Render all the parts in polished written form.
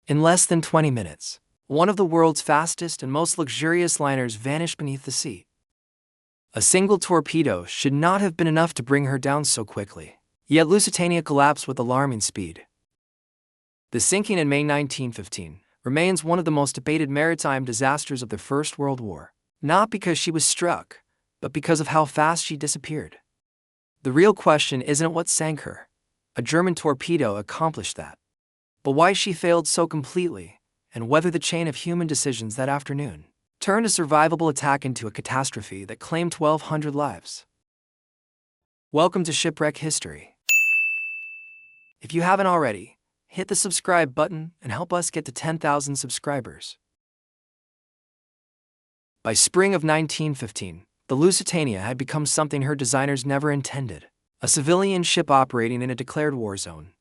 In less than 20 minutes, one of the world's fastest and most luxurious liners vanished beneath the sea. A single torpedo should not have been enough to bring her down so quickly, yet Lusitania collapsed with alarming speed. The sinking in May 1915 remains one of the most debated maritime disasters of the First World War, not because she was struck, but because of how fast she disappeared. The real question isn't what sank her. A German torpedo accomplished that. But why she failed so completely, and whether the chain of human decisions that afternoon turned a survivable attack into a catastrophe that claimed 1,200 lives. Welcome to Shipwreck History. If you haven't already, hit the subscribe button and help us get to 10,000 subscribers. By spring of 1915, the Lusitania had become something her designers never intended: a civilian ship operating in a declared war zone.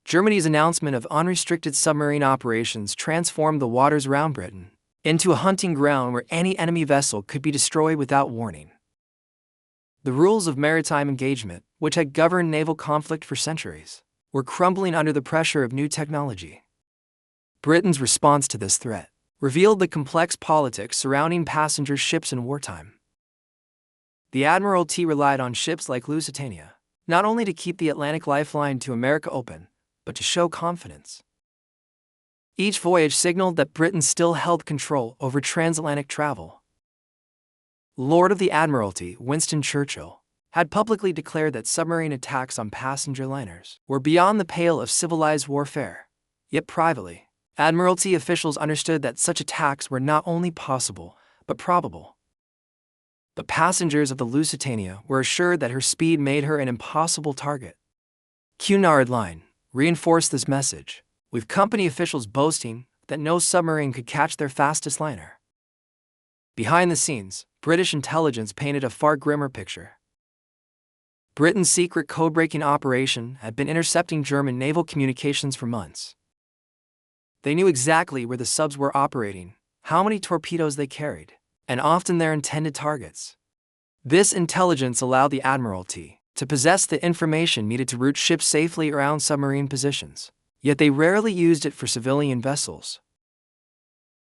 Germany's announcement of unrestricted submarine operations transformed the waters around Britain into a hunting ground where any enemy vessel could be destroyed without warning. The rules of maritime engagement, which had governed naval conflict for centuries, were crumbling under the pressure of new technology. Britain's response to this threat revealed the complex politics surrounding passenger ships in wartime. The Admiralty relied on ships like Lusitania, not only to keep the Atlantic lifeline to America open, but to show confidence. Each voyage signaled that Britain still held control over transatlantic travel. Lord of the Admiralty, Winston Churchill, had publicly declared that submarine attacks on passenger liners were beyond the pale of civilized warfare. Yet privately, Admiralty officials understood that such attacks were not only possible, but probable. The passengers of the Lusitania were assured that her speed made her an impossible target. Cunard Line reinforced this message, with company officials boasting that no submarine could catch their fastest liner. Behind the scenes, British intelligence painted a far grimmer picture. Britain's secret code-breaking operation had been intercepting German naval communications for months. They knew exactly where the subs were operating, how many torpedoes they carried, and often their intended targets. This intelligence allowed the Admiralty to possess the information needed to route ships safely around submarine positions, yet they rarely used it for civilian vessels.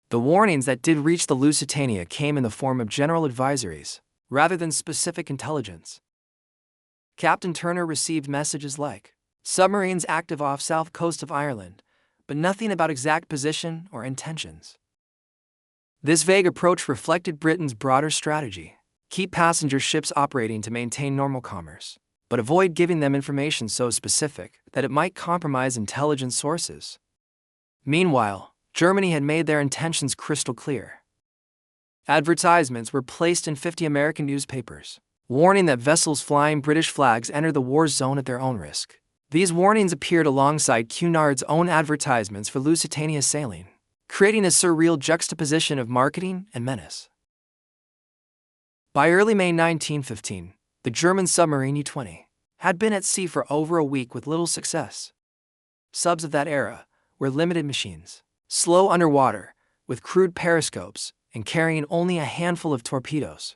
The warnings that did reach the Lusitania came in the form of general advisories, rather than specific intelligence. Captain Turner received messages like, "Submarines active off south coast of Ireland," but nothing about exact position or intentions. This vague approach reflected Britain's broader strategy: keep passenger ships operating to maintain normal commerce, but avoid giving them information so specific that it might compromise intelligence sources. Meanwhile, Germany had made their intentions crystal clear. Advertisements were placed in 50 American newspapers, warning that vessels flying British flags enter the war zone at their own risk. These warnings appeared alongside Cunard's own advertisements for Lusitania sailing, creating a surreal juxtaposition of marketing and menace. By early May 1915, the German submarine U-20 had been at sea for over a week with little success. Subs of that era were limited machines, slow underwater, with crude periscopes, and carrying only a handful of torpedoes.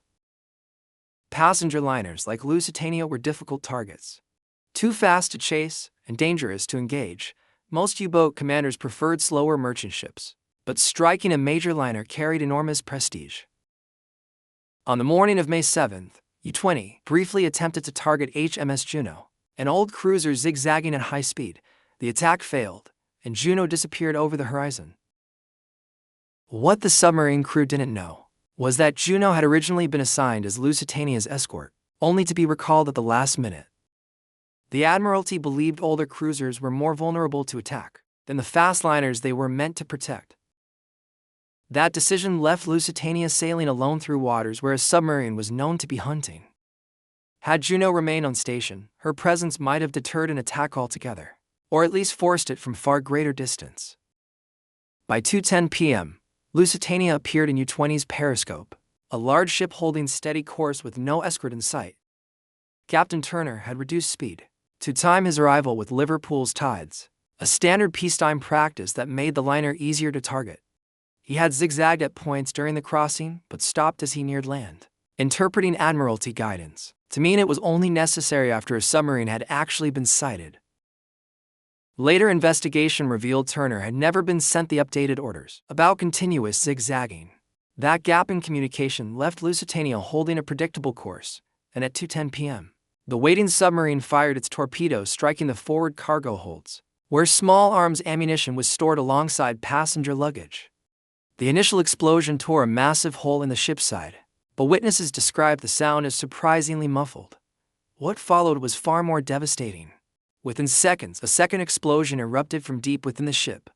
Passenger liners like Lusitania were difficult targets. Too fast to chase and dangerous to engage, most U-boat commanders preferred slower merchant ships, but striking a major liner carried enormous prestige. On the morning of May 7th, U-20 briefly attempted to target HMS Juno, an old cruiser zigzagging at high speed. The attack failed, and Juno disappeared over the horizon. What the submarine crew didn't know was that Juno had originally been assigned as Lusitania's escort, only to be recalled at the last minute. The Admiralty believed older cruisers were more vulnerable to attack than the fast liners they were meant to protect. That decision left Lusitania sailing alone through waters where a submarine was known to be hunting. Had Juno remained on station, her presence might have deterred an attack altogether, or at least forced it from far greater distance. By 2:10 p.m., Lusitania appeared in U-20's periscope, a large ship holding steady course with no escort in sight. Captain Turner had reduced speed to time his arrival with Liverpool's tides, a standard peacetime practice that made the liner easier to target. He had zigzagged at points during the crossing, but stopped as he neared land, interpreting Admiralty guidance to mean it was only necessary after a submarine had actually been sighted. Later investigation revealed Turner had never been sent the updated orders about continuous zigzagging. That gap in communication left Lusitania holding a predictable course, and at 2:10 p.m., the waiting submarine fired its torpedoes, striking the forward cargo holds, where small arms ammunition was stored alongside passenger luggage. The initial explosion tore a massive hole in the ship's side, but witnesses described the sound as surprisingly muffled. What followed was far more devastating. Within seconds, a second explosion erupted from deep within the ship.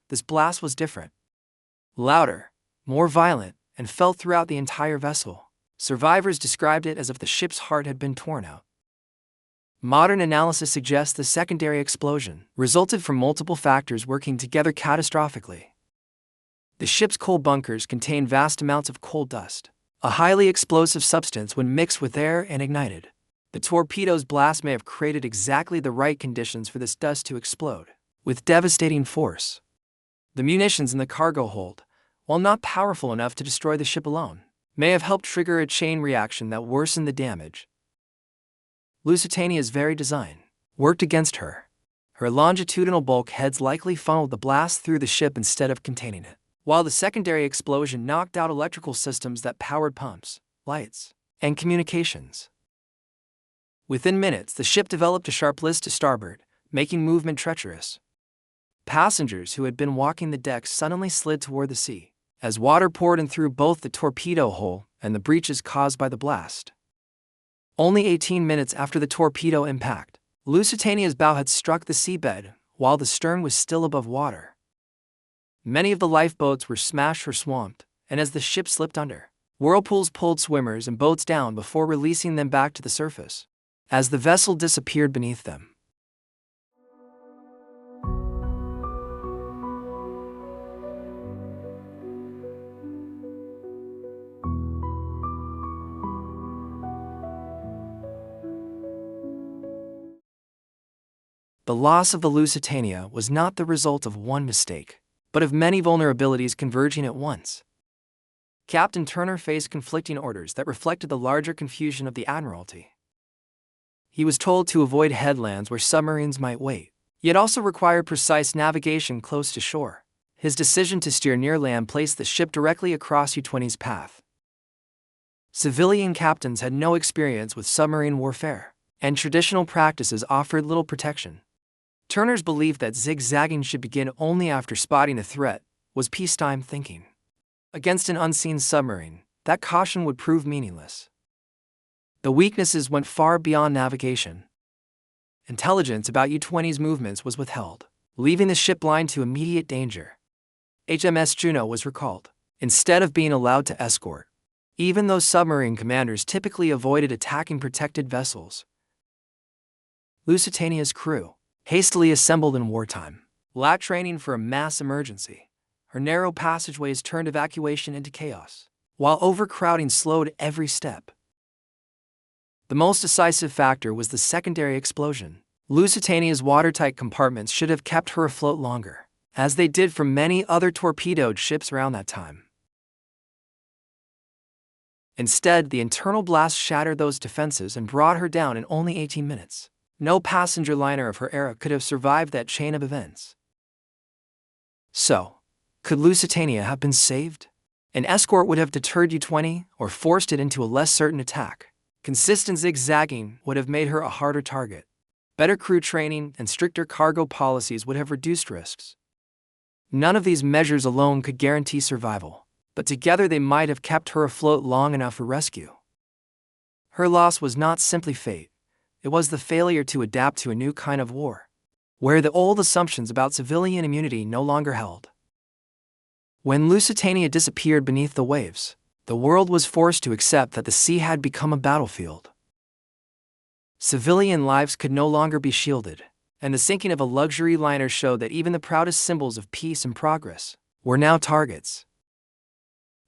This blast was different. Louder, more violent, and felt throughout the entire vessel. Survivors described it as if the ship's heart had been torn out. Modern analysis suggests the secondary explosion resulted from multiple factors working together catastrophically. The ship's coal bunkers contained vast amounts of coal dust, a highly explosive substance when mixed with air and ignited. The torpedo's blast may have created exactly the right conditions for this dust to explode, with devastating force. The munitions in the cargo hold, while not powerful enough to destroy the ship alone, may have helped trigger a chain reaction that worsened the damage. Lusitania's very design worked against her. Her longitudinal bulkheads likely funneled the blast through the ship instead of containing it, while the secondary explosion knocked out electrical systems that powered pumps, lights, and communications. Within minutes, the ship developed a sharp list to starboard, making movement treacherous. Passengers who had been walking the decks suddenly slid toward the sea, as water poured in through both the torpedo hole and the breaches caused by the blast. Only 18 minutes after the torpedo impact, Lusitania's bow had struck the seabed, while the stern was still above water. Many of the lifeboats were smashed or swamped, and as the ship slipped under, whirlpools pulled swimmers and boats down before releasing them back to the surface, as the vessel disappeared beneath them. The loss of the Lusitania was not the result of one mistake, but of many vulnerabilities converging at once. Captain Turner faced conflicting orders that reflected the larger confusion of the Admiralty. He was told to avoid headlands where submarines might wait, yet also required precise navigation close to shore. His decision to steer near land placed the ship directly across U-20's path. Civilian captains had no experience with submarine warfare, and traditional practices offered little protection. Turner's belief that zigzagging should begin only after spotting a threat was peacetime thinking. Against an unseen submarine, that caution would prove meaningless. The weaknesses went far beyond navigation. Intelligence about U-20's movements was withheld, leaving the ship blind to immediate danger. HMS Juno was recalled, instead of being allowed to escort. Even though submarine commanders typically avoided attacking protected vessels, Lusitania's crew, hastily assembled in wartime, lacked training for a mass emergency. Her narrow passageways turned evacuation into chaos, while overcrowding slowed every step. The most decisive factor was the secondary explosion. Lusitania's watertight compartments should have kept her afloat longer, as they did for many other torpedoed ships around that time. Instead, the internal blast shattered those defenses and brought her down in only 18 minutes. No passenger liner of her era could have survived that chain of events. So, could Lusitania have been saved? An escort would have deterred U-20 or forced it into a less certain attack. Consistent zigzagging would have made her a harder target. Better crew training and stricter cargo policies would have reduced risks. None of these measures alone could guarantee survival, but together they might have kept her afloat long enough for rescue. Her loss was not simply fate. It was the failure to adapt to a new kind of war, where the old assumptions about civilian immunity no longer held. When Lusitania disappeared beneath the waves, the world was forced to accept that the sea had become a battlefield. Civilian lives could no longer be shielded, and the sinking of a luxury liner showed that even the proudest symbols of peace and progress were now targets.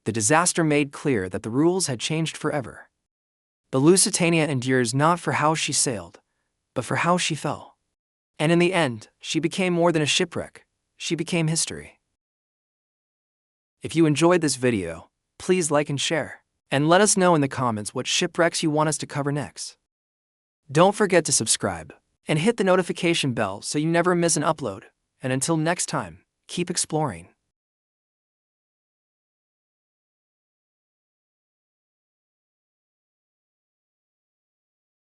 The disaster made clear that the rules had changed forever. The Lusitania endures not for how she sailed, but for how she fell. And in the end, she became more than a shipwreck. She became history. If you enjoyed this video, please like and share, and let us know in the comments what shipwrecks you want us to cover next. Don't forget to subscribe, And hit the notification bell so you never miss an upload. And until next time, keep exploring.